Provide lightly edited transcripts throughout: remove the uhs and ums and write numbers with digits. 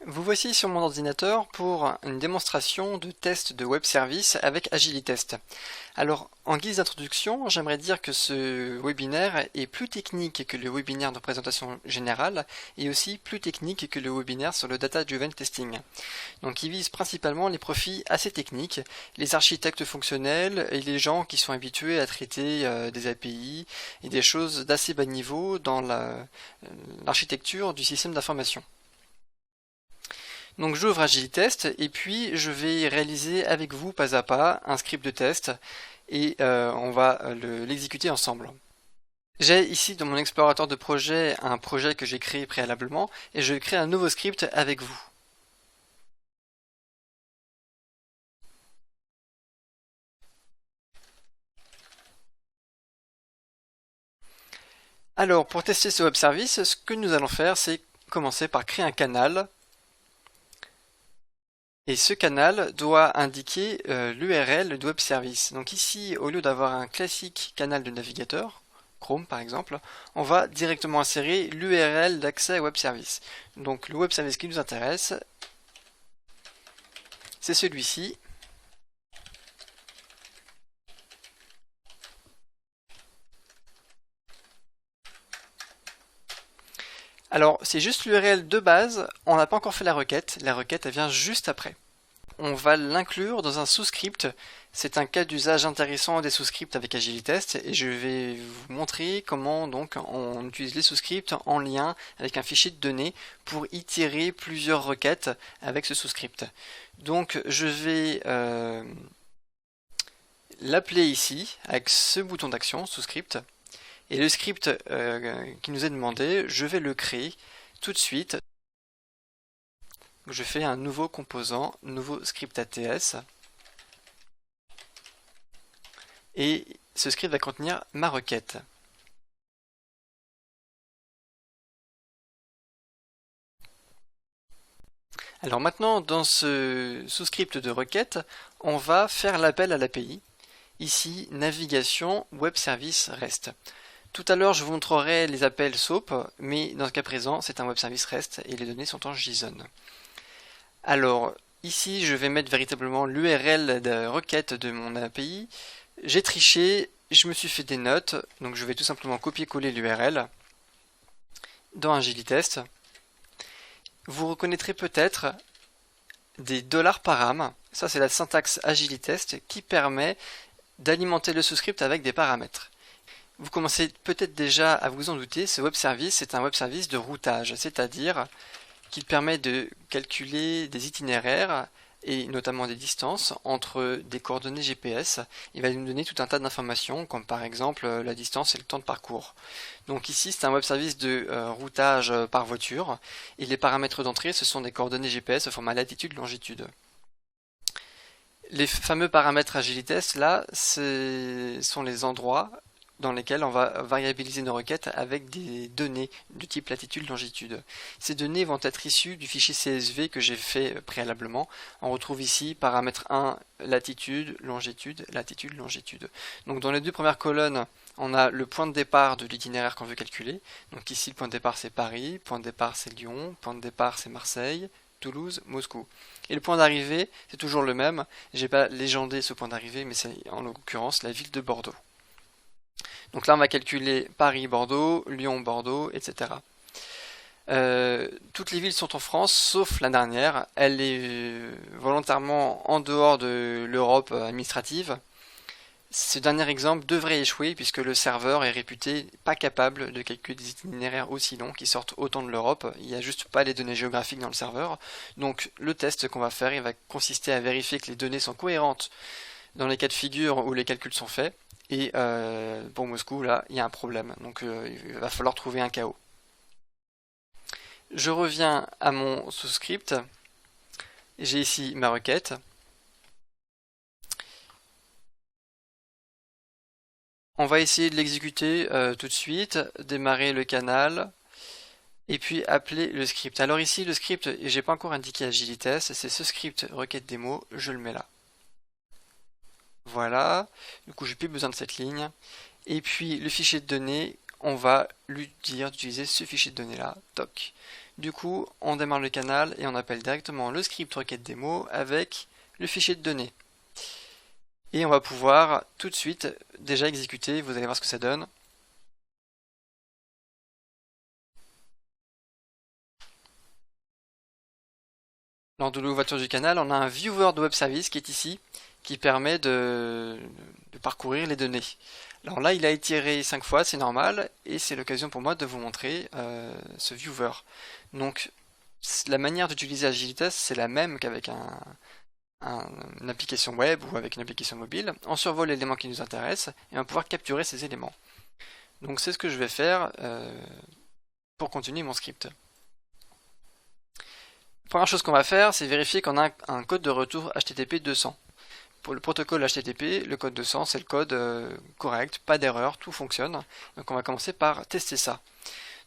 Vous voici sur mon ordinateur pour une démonstration de test de web service avec AgiliTest. Alors, en guise d'introduction, j'aimerais dire que ce webinaire est plus technique que le webinaire de présentation générale et aussi plus technique que le webinaire sur le Data Driven Testing. Donc, il vise principalement les profils assez techniques, les architectes fonctionnels et les gens qui sont habitués à traiter des API et des choses d'assez bas niveau dans l'architecture du système d'information. Donc j'ouvre AgiliTest et puis je vais réaliser avec vous pas à pas un script de test et on va l'exécuter ensemble. J'ai ici dans mon explorateur de projet un projet que j'ai créé préalablement et je crée un nouveau script avec vous. Alors pour tester ce web service, ce que nous allons faire c'est commencer par créer un canal. Et ce canal doit indiquer l'URL du web service. Donc ici, au lieu d'avoir un classique canal de navigateur, Chrome par exemple, on va directement insérer l'URL d'accès au web service. Donc le web service qui nous intéresse, c'est celui-ci. Alors c'est juste l'URL de base, on n'a pas encore fait la requête elle vient juste après. On va l'inclure dans un sous-script. C'est un cas d'usage intéressant des sous-scripts avec AgiliTest et je vais vous montrer comment donc on utilise les sous-scripts en lien avec un fichier de données pour itérer plusieurs requêtes avec ce sous-script. Donc je vais l'appeler ici avec ce bouton d'action sous-script et le script qui nous est demandé, je vais le créer tout de suite. Je fais un nouveau composant, nouveau script ATS, et ce script va contenir ma requête. Alors maintenant, dans ce sous-script de requête, on va faire l'appel à l'API. Ici, navigation, web service, REST. Tout à l'heure, je vous montrerai les appels SOAP, mais dans ce cas présent, c'est un web service REST et les données sont en JSON. Alors, ici, je vais mettre véritablement l'URL de requête de mon API. J'ai triché, je me suis fait des notes, donc je vais tout simplement copier-coller l'URL dans AgiliTest. Vous reconnaîtrez peut-être des $param. Ça, c'est la syntaxe AgiliTest qui permet d'alimenter le sous-script avec des paramètres. Vous commencez peut-être déjà à vous en douter, ce web service est un web service de routage, c'est-à-dire qu'il permet de calculer des itinéraires et notamment des distances entre des coordonnées GPS. Il va nous donner tout un tas d'informations comme par exemple la distance et le temps de parcours. Donc ici c'est un web service de routage par voiture et les paramètres d'entrée ce sont des coordonnées GPS au format latitude-longitude. Les fameux paramètres AgiliTest là, ce sont les endroits dans lesquels on va variabiliser nos requêtes avec des données du type latitude-longitude. Ces données vont être issues du fichier CSV que j'ai fait préalablement. On retrouve ici paramètre 1 latitude, longitude, latitude, longitude. Donc dans les deux premières colonnes, on a le point de départ de l'itinéraire qu'on veut calculer. Donc ici le point de départ c'est Paris, le point de départ c'est Lyon, le point de départ c'est Marseille, Toulouse, Moscou. Et le point d'arrivée, c'est toujours le même. J'ai pas légendé ce point d'arrivée, mais c'est en l'occurrence la ville de Bordeaux. Donc là, on va calculer Paris, Bordeaux, Lyon, Bordeaux, etc. Toutes les villes sont en France, sauf la dernière. Elle est volontairement en dehors de l'Europe administrative. Ce dernier exemple devrait échouer puisque le serveur est réputé pas capable de calculer des itinéraires aussi longs qui sortent autant de l'Europe. Il n'y a juste pas les données géographiques dans le serveur. Donc le test qu'on va faire, il va consister à vérifier que les données sont cohérentes dans les cas de figure où les calculs sont faits. Et pour Moscou, là, il y a un problème. Donc il va falloir trouver un chaos. Je reviens à mon sous-script. J'ai ici ma requête. On va essayer de l'exécuter tout de suite, démarrer le canal, et puis appeler le script. Alors ici, le script, j'ai pas encore indiqué AgiliTest, c'est ce script requête démo, je le mets là. Voilà, du coup j'ai plus besoin de cette ligne. Et puis le fichier de données, on va lui dire d'utiliser ce fichier de données là, toc. Du coup, on démarre le canal et on appelle directement le script requête démo avec le fichier de données. Et on va pouvoir tout de suite déjà exécuter, vous allez voir ce que ça donne. Lors de l'ouverture du canal, on a un viewer de web service qui est ici, qui permet de parcourir les données. Alors là, il a itéré 5 fois, c'est normal, et c'est l'occasion pour moi de vous montrer ce viewer. Donc, la manière d'utiliser Agilitas, c'est la même qu'avec une application web ou avec une application mobile. On survole l'élément qui nous intéresse et on va pouvoir capturer ces éléments. Donc c'est ce que je vais faire pour continuer mon script. La première chose qu'on va faire, c'est vérifier qu'on a un code de retour HTTP 200. Pour le protocole HTTP, le code 200, c'est le code correct, pas d'erreur, tout fonctionne. Donc on va commencer par tester ça.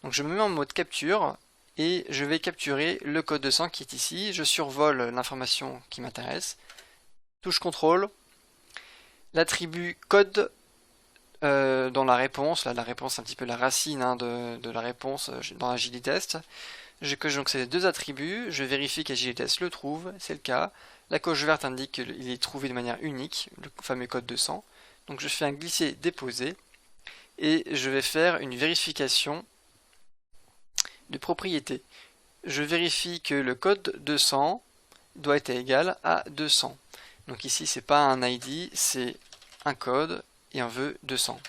Donc je me mets en mode capture et je vais capturer le code 200 qui est ici. Je survole l'information qui m'intéresse. Touche CTRL. L'attribut code dans la réponse, là la réponse c'est un petit peu la racine de la réponse dans Agilitest. Donc c'est les deux attributs, je vérifie qu'Agilitest le trouve, c'est le cas. La coche verte indique qu'il est trouvé de manière unique, le fameux code 200. Donc je fais un glisser-déposer et je vais faire une vérification de propriété. Je vérifie que le code 200 doit être égal à 200. Donc ici c'est pas un ID, c'est un code et on veut 200.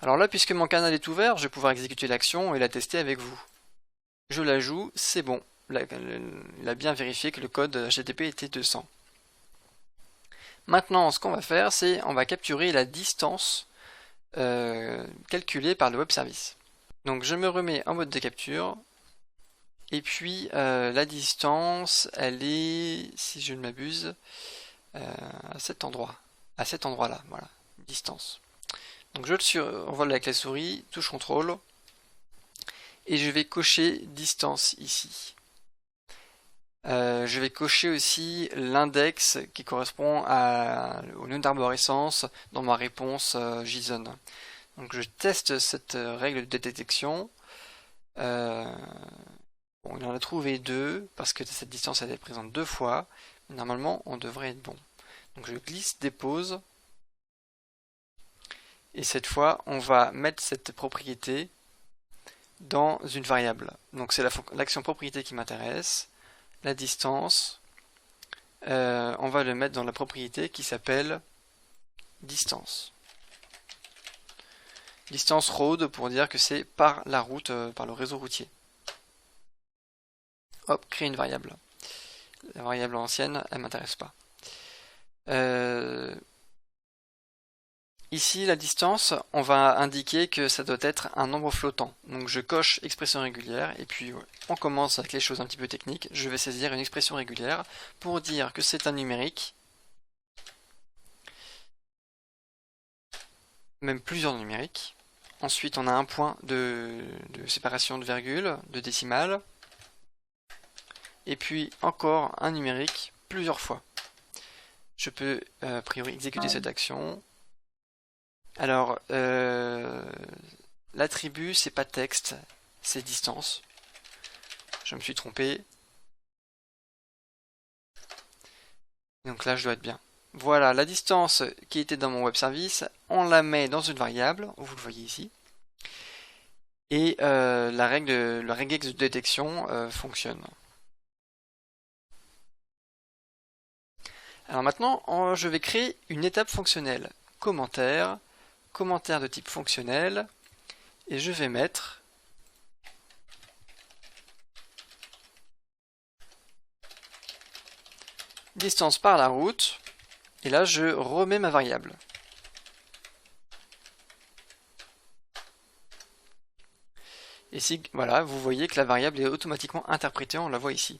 Alors là, puisque mon canal est ouvert, je vais pouvoir exécuter l'action et la tester avec vous. Je la joue, c'est bon. Il a bien vérifié que le code HTTP était 200. Maintenant, ce qu'on va faire, c'est on va capturer la distance calculée par le web service. Donc je me remets en mode de capture. Et puis la distance, elle est, si je ne m'abuse, à cet endroit. À cet endroit-là, voilà, distance. Donc je le survole avec la souris, touche CTRL, et je vais cocher distance ici. Je vais cocher aussi l'index qui correspond au nœud d'arborescence dans ma réponse JSON. Donc je teste cette règle de détection. Bon, il en a trouvé 2 parce que cette distance elle est présente 2 fois. Mais normalement, on devrait être bon. Donc je glisse, dépose. Et cette fois, on va mettre cette propriété dans une variable. Donc c'est l'action propriété qui m'intéresse. La distance, on va le mettre dans la propriété qui s'appelle distance. Distance road pour dire que c'est par la route, par le réseau routier. Hop, créer une variable. La variable ancienne, elle m'intéresse pas. Ici, la distance, on va indiquer que ça doit être un nombre flottant. Donc je coche expression régulière, et puis on commence avec les choses un petit peu techniques. Je vais saisir une expression régulière pour dire que c'est un numérique, même plusieurs numériques. Ensuite, on a un point de séparation de virgule, de décimale, et puis encore un numérique plusieurs fois. Je peux a priori exécuter cette action. Alors, l'attribut, c'est pas texte, c'est distance. Je me suis trompé. Donc là, je dois être bien. Voilà, la distance qui était dans mon web service, on la met dans une variable, vous le voyez ici. Et la regex de détection fonctionne. Alors maintenant, je vais créer une étape fonctionnelle. Commentaire de type fonctionnel, et je vais mettre distance par la route, et là je remets ma variable. Et si, voilà, vous voyez que la variable est automatiquement interprétée, on la voit ici.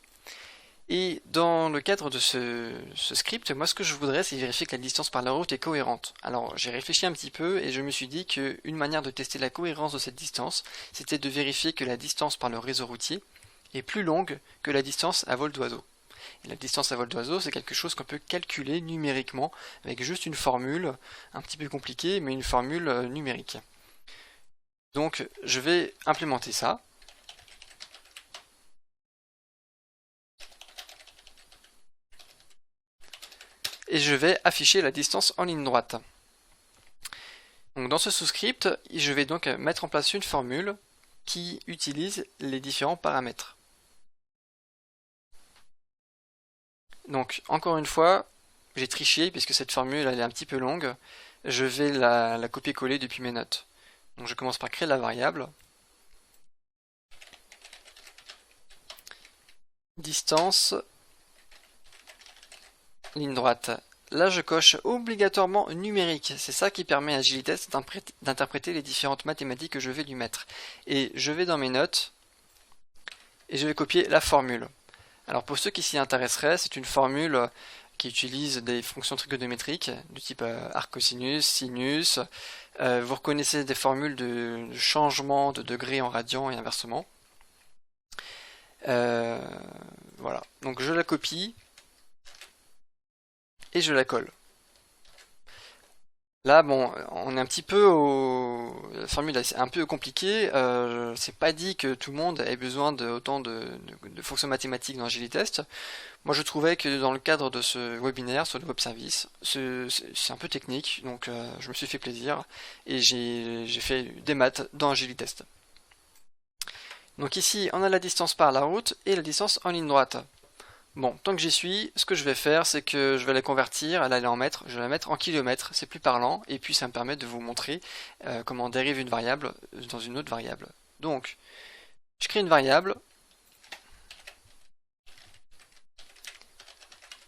Et dans le cadre de ce script, moi ce que je voudrais, c'est vérifier que la distance par la route est cohérente. Alors j'ai réfléchi un petit peu et je me suis dit qu'une manière de tester la cohérence de cette distance, c'était de vérifier que la distance par le réseau routier est plus longue que la distance à vol d'oiseau. Et la distance à vol d'oiseau, c'est quelque chose qu'on peut calculer numériquement avec juste une formule, un petit peu compliquée, mais une formule numérique. Donc je vais implémenter ça. et je vais afficher la distance en ligne droite. Donc dans ce sous-script, je vais donc mettre en place une formule qui utilise les différents paramètres. Donc encore une fois, j'ai triché puisque cette formule elle est un petit peu longue. Je vais la copier-coller depuis mes notes. Donc je commence par créer la variable. Distance, ligne droite. Là, je coche obligatoirement numérique. C'est ça qui permet à Agilitest d'interpréter les différentes mathématiques que je vais lui mettre. Et je vais dans mes notes et je vais copier la formule. Alors pour ceux qui s'y intéresseraient, c'est une formule qui utilise des fonctions trigonométriques du type arc-cosinus, sinus. Vous reconnaissez des formules de changement de degré en radian et inversement. Voilà, donc je la copie et je la colle. Là, bon, on est un petit peu la formule est un peu compliquée. C'est pas dit que tout le monde ait besoin de autant de fonctions mathématiques dans Agilitest. Moi, je trouvais que dans le cadre de ce webinaire sur le web service, c'est un peu technique, donc je me suis fait plaisir et j'ai fait des maths dans Agilitest. Donc ici, on a la distance par la route et la distance en ligne droite. Bon, tant que j'y suis, ce que je vais faire, c'est que je vais la convertir, elle allait en mètres, je vais la mettre en kilomètres, c'est plus parlant, et puis ça me permet de vous montrer comment on dérive une variable dans une autre variable. Donc, je crée une variable,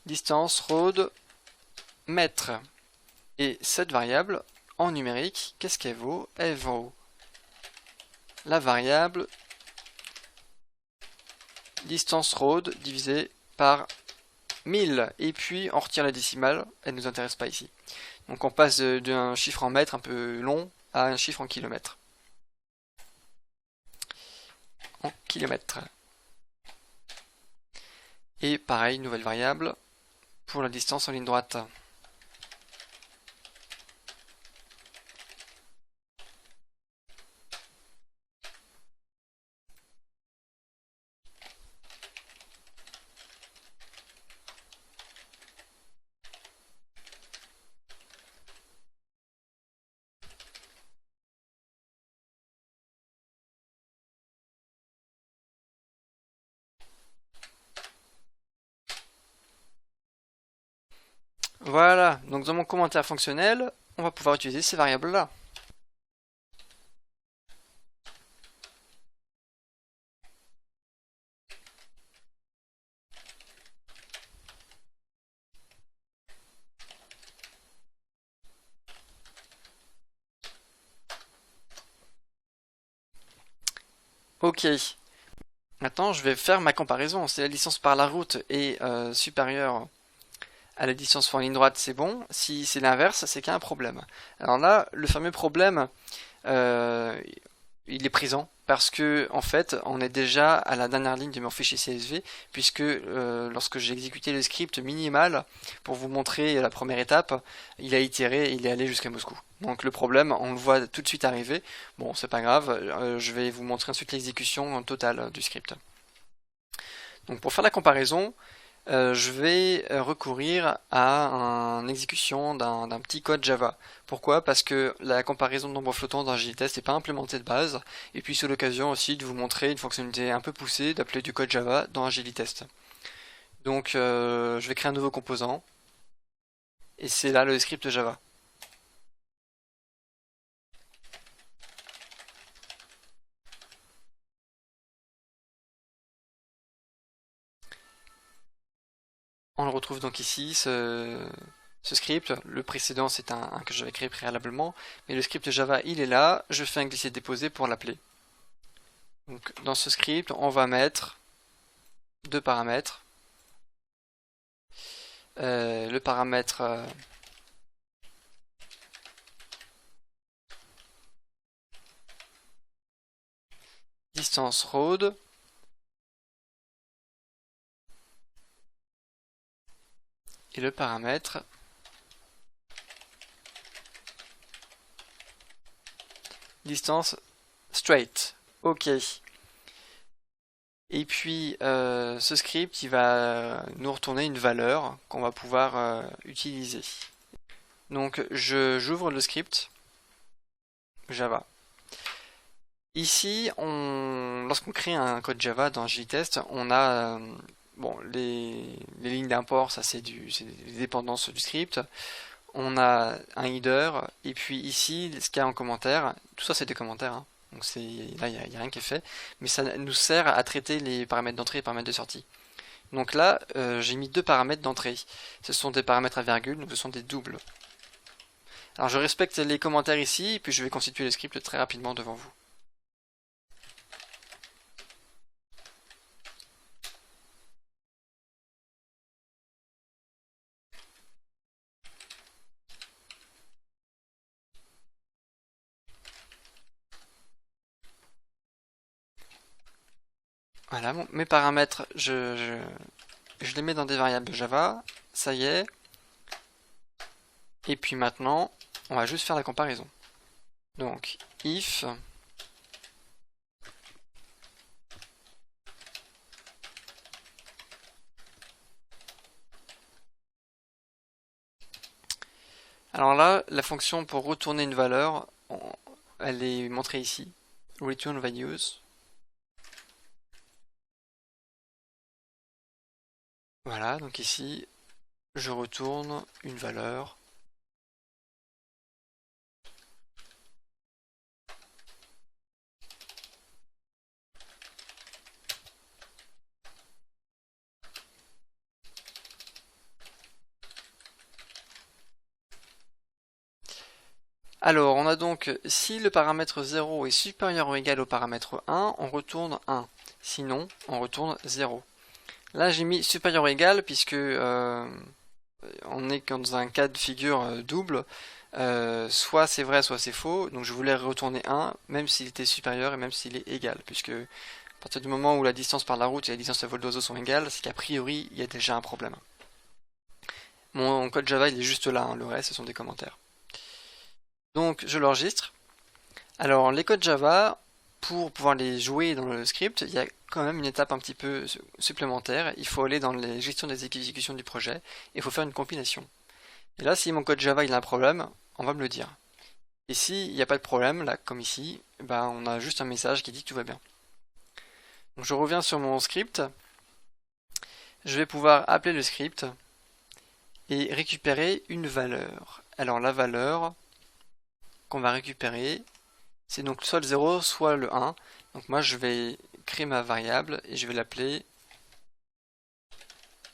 distance road mètres, et cette variable, en numérique, qu'est-ce qu'elle vaut? Elle vaut la variable distance road divisé par 1000, et puis on retire la décimale, elle ne nous intéresse pas ici. Donc on passe d'un chiffre en mètres un peu long à un chiffre en kilomètres. En kilomètres. Et pareil, nouvelle variable pour la distance en ligne droite. Voilà, donc dans mon commentaire fonctionnel, on va pouvoir utiliser ces variables-là. Ok, maintenant je vais faire ma comparaison. Si la distance par la route est supérieure à la distance en ligne droite, c'est bon. Si c'est l'inverse, c'est qu'il y a un problème. Alors là, le fameux problème, euh, il est présent parce que en fait on est déjà à la dernière ligne de mon fichier CSV, puisque lorsque j'ai exécuté le script minimal pour vous montrer la première étape, il a itéré, il est allé jusqu'à Moscou. Donc le problème, on le voit tout de suite arriver. Bon, c'est pas grave, je vais vous montrer ensuite l'exécution totale du script. Donc pour faire la comparaison, je vais recourir à une exécution d'un petit code Java. Pourquoi? Parce que la comparaison de nombres flottants dans Agilitest n'est pas implémentée de base, et puis c'est l'occasion aussi de vous montrer une fonctionnalité un peu poussée d'appeler du code Java dans Agilitest. Donc je vais créer un nouveau composant, et c'est là le script Java. On le retrouve donc ici, ce script. Le précédent c'est un que j'avais créé préalablement, mais le script Java il est là, je fais un glisser-déposer pour l'appeler. Donc dans ce script, on va mettre deux paramètres. Le paramètre distance road et le paramètre distance straight. Ok. Et puis ce script, il va nous retourner une valeur qu'on va pouvoir utiliser. Donc j'ouvre le script Java. Ici, lorsqu'on crée un code Java dans JTest, on a bon, les lignes d'import, ça c'est des dépendances du script. On a un header, et puis ici, ce qu'il y a en commentaire, tout ça c'est des commentaires, hein. Donc là, il n'y a rien qui est fait, mais ça nous sert à traiter les paramètres d'entrée et les paramètres de sortie. Donc là, j'ai mis deux paramètres d'entrée. Ce sont des paramètres à virgule, donc ce sont des doubles. Alors je respecte les commentaires ici, et puis je vais constituer le script très rapidement devant vous. Voilà, mes paramètres, je les mets dans des variables Java, ça y est. Et puis maintenant, on va juste faire la comparaison. Donc, if alors là, la fonction pour retourner une valeur, elle est montrée ici. Return values. Voilà, donc ici, je retourne une valeur. Alors, on a donc, si le paramètre 0 est supérieur ou égal au paramètre 1, on retourne 1. Sinon, on retourne 0. Là, j'ai mis supérieur ou égal puisque on est dans un cas de figure double. Soit c'est vrai, soit c'est faux. Donc je voulais retourner 1, même s'il était supérieur et même s'il est égal. Puisque à partir du moment où la distance par la route et la distance à vol d'oiseau sont égales, c'est qu'a priori, il y a déjà un problème. Mon code Java, il est juste là, hein. Le reste, ce sont des commentaires. Donc je l'enregistre. Alors les codes Java, pour pouvoir les jouer dans le script, il y a quand même une étape un petit peu supplémentaire. Il faut aller dans les gestions des exécutions du projet et il faut faire une compilation. Et là, si mon code Java il a un problème, on va me le dire. Et s'il n'y a pas de problème, là, comme ici, ben, on a juste un message qui dit que tout va bien. Donc je reviens sur mon script. Je vais pouvoir appeler le script et récupérer une valeur. Alors la valeur qu'on va récupérer, c'est donc soit le 0, soit le 1. Donc moi, je vais créer ma variable et je vais l'appeler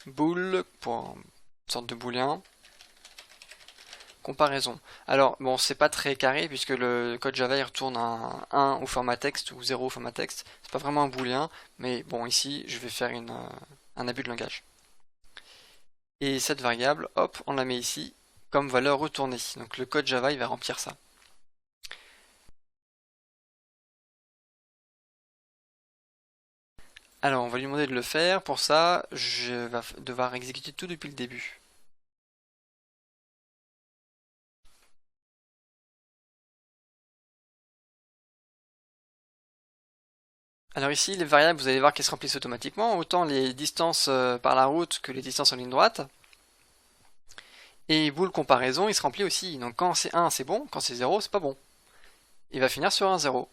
bool pour une sorte de booléen. Comparaison. Alors, bon, c'est pas très carré puisque le code Java il retourne un 1 au format texte ou 0 au format texte. C'est pas vraiment un booléen, mais bon, ici, je vais faire un abus de langage. Et cette variable, hop, on la met ici comme valeur retournée. Donc le code Java, il va remplir ça. Alors, on va lui demander de le faire. Pour ça, je vais devoir exécuter tout depuis le début. Alors ici, les variables, vous allez voir qu'elles se remplissent automatiquement, autant les distances par la route que les distances en ligne droite. Et bool comparaison, il se remplit aussi. Donc quand c'est 1, c'est bon, quand c'est 0, c'est pas bon. Il va finir sur un 0.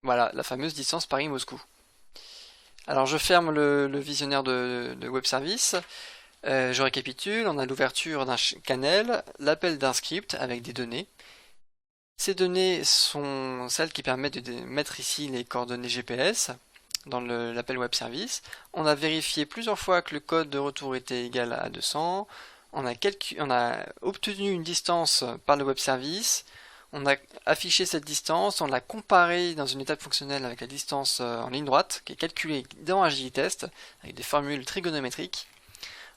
Voilà, la fameuse distance Paris-Moscou. Alors je ferme le visionnaire de web service. Je récapitule, on a l'ouverture d'un canal, l'appel d'un script avec des données. Ces données sont celles qui permettent de mettre ici les coordonnées GPS dans l'appel web service. On a vérifié plusieurs fois que le code de retour était égal à 200. On a obtenu une distance par le web service. On a affiché cette distance, on l'a comparée dans une étape fonctionnelle avec la distance en ligne droite, qui est calculée dans AgiliTest, avec des formules trigonométriques.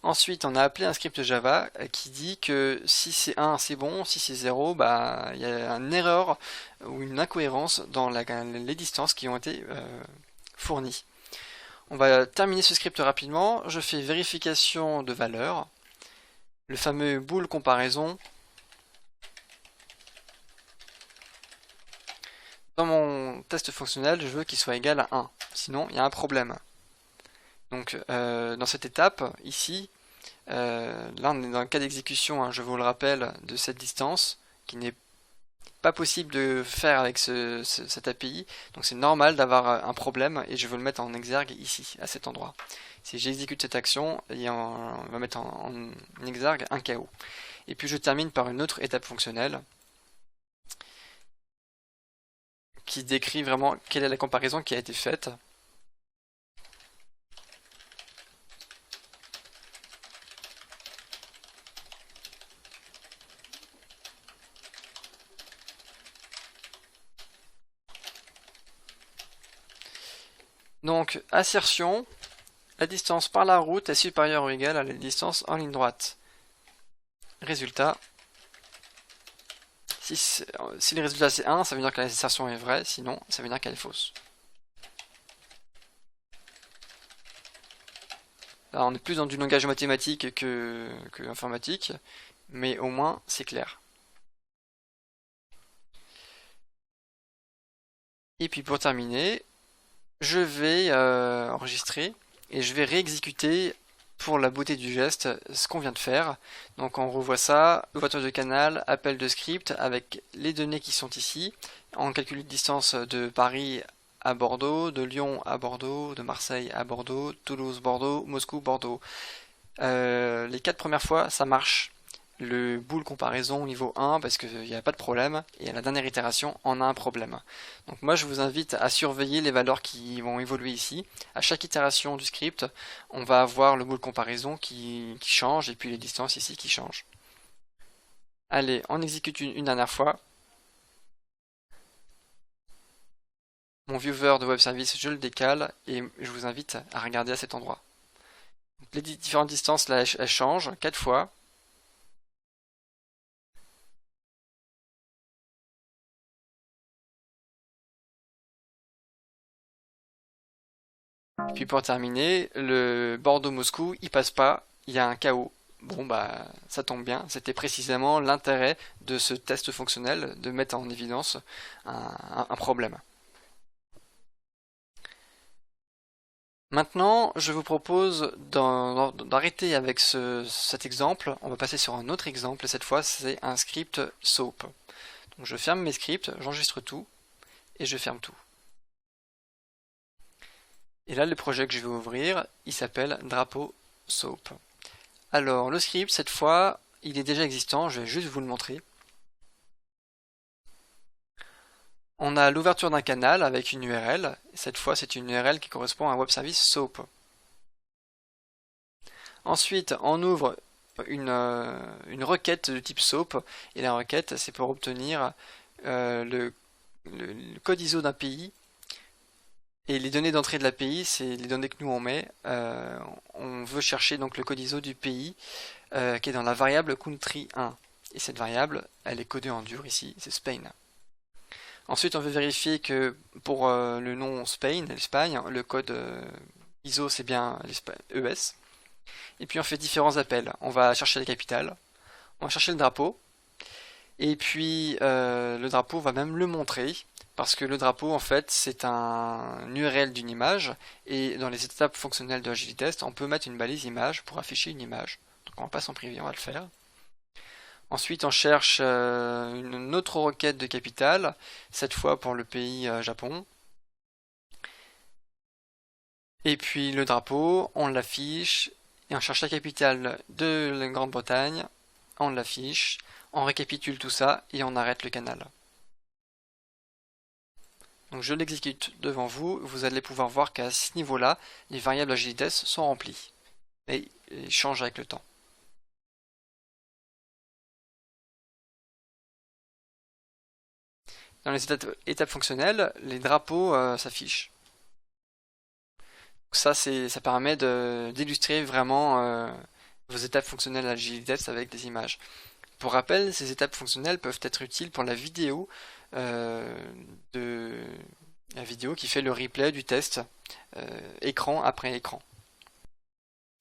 Ensuite, on a appelé un script Java qui dit que si c'est 1, c'est bon, si c'est 0, bah, il y a une erreur ou une incohérence dans les distances qui ont été fournies. On va terminer ce script rapidement. Je fais vérification de valeur, le fameux bool comparaison. Dans mon test fonctionnel, je veux qu'il soit égal à 1. sinon il y a un problème. Donc dans cette étape, ici, là on est dans le cas d'exécution, hein, je vous le rappelle, de cette distance, qui n'est pas possible de faire avec cette API, donc c'est normal d'avoir un problème, et je veux le mettre en exergue ici, à cet endroit. Si j'exécute cette action, on va mettre en exergue un chaos. Et puis je termine par une autre étape fonctionnelle, qui décrit vraiment quelle est la comparaison qui a été faite. Donc, assertion, la distance par la route est supérieure ou égale à la distance en ligne droite. Résultat, si le résultat c'est 1, ça veut dire que l'assertion est vraie, sinon ça veut dire qu'elle est fausse. Là, on est plus dans du langage mathématique que informatique, mais au moins c'est clair. Et puis pour terminer, je vais enregistrer et je vais réexécuter pour la beauté du geste ce qu'on vient de faire. Donc on revoit ça, ouverture de canal, appel de script avec les données qui sont ici. On calcule de distance de Paris à Bordeaux, de Lyon à Bordeaux, de Marseille à Bordeaux, Toulouse, Bordeaux, Moscou, Bordeaux. Les 4 premières fois ça marche. Le bool comparaison niveau 1 parce qu'il n'y a pas de problème, et à la dernière itération on a un problème. Donc moi je vous invite à surveiller les valeurs qui vont évoluer ici. À chaque itération du script, on va avoir le bool comparaison qui change, et puis les distances ici qui changent. Allez, on exécute une dernière fois. Mon viewer de web service, je le décale, et je vous invite à regarder à cet endroit. Donc, les différentes distances là elles changent 4 fois. Et puis pour terminer, le Bordeaux-Moscou, il passe pas, il y a un chaos. Bon bah ça tombe bien, c'était précisément l'intérêt de ce test fonctionnel, de mettre en évidence un problème. Maintenant, je vous propose d'arrêter avec cet exemple. On va passer sur un autre exemple, et cette fois c'est un script SOAP. Donc je ferme mes scripts, j'enregistre tout, et je ferme tout. Et là, le projet que je vais ouvrir, il s'appelle Drapeau SOAP. Alors, le script, cette fois, il est déjà existant, je vais juste vous le montrer. On a l'ouverture d'un canal avec une URL. Cette fois, c'est une URL qui correspond à un web service SOAP. Ensuite, on ouvre une requête de type SOAP, et la requête, c'est pour obtenir le code ISO d'un pays. Et les données d'entrée de l'API, c'est les données que nous on met. On veut chercher donc le code ISO du pays qui est dans la variable country1. Et cette variable, elle est codée en dur ici, c'est Spain. Ensuite, on veut vérifier que pour le nom Spain, l'Espagne, le code ISO c'est bien ES. Et puis on fait différents appels. On va chercher la capitale, on va chercher le drapeau, et puis le drapeau va même le montrer. Parce que le drapeau, en fait, c'est un URL d'une image, et dans les étapes fonctionnelles de AgiliTest, on peut mettre une balise image pour afficher une image. Donc on va pas s'en priver, on va le faire. Ensuite, on cherche une autre requête de capitale, cette fois pour le pays Japon. Et puis le drapeau, on l'affiche, et on cherche la capitale de la Grande-Bretagne, on l'affiche, on récapitule tout ça, et on arrête le canal. Donc je l'exécute devant vous, vous allez pouvoir voir qu'à ce niveau-là, les variables AgiliTest sont remplies. Et ils changent avec le temps. Dans les étapes fonctionnelles, les drapeaux s'affichent. Ça permet d'illustrer vraiment vos étapes fonctionnelles AgiliTest avec des images. Pour rappel, ces étapes fonctionnelles peuvent être utiles pour la vidéo qui fait le replay du test écran après écran.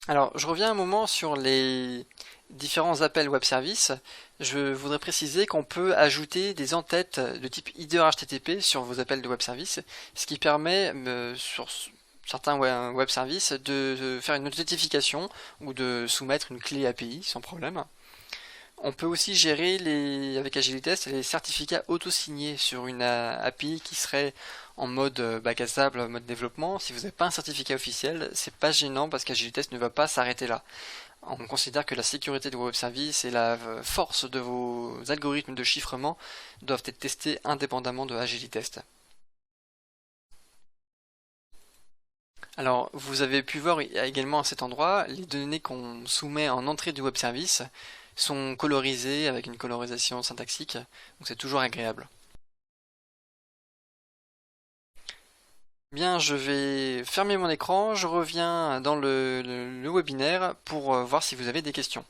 Alors, je reviens un moment sur les différents appels web services. Je voudrais préciser qu'on peut ajouter des entêtes de type header HTTP sur vos appels de web service, ce qui permet sur certains web services de faire une notification ou de soumettre une clé API sans problème. On peut aussi gérer avec AgiliTest les certificats auto-signés sur une API qui serait en mode bac à sable, mode développement. Si vous n'avez pas un certificat officiel, c'est pas gênant parce qu'AgiliTest ne va pas s'arrêter là. On considère que la sécurité de vos web services et la force de vos algorithmes de chiffrement doivent être testés indépendamment de AgiliTest. Alors, vous avez pu voir également à cet endroit, les données qu'on soumet en entrée du web service sont colorisées avec une colorisation syntaxique, donc c'est toujours agréable. Bien, je vais fermer mon écran, je reviens dans le webinaire pour voir si vous avez des questions.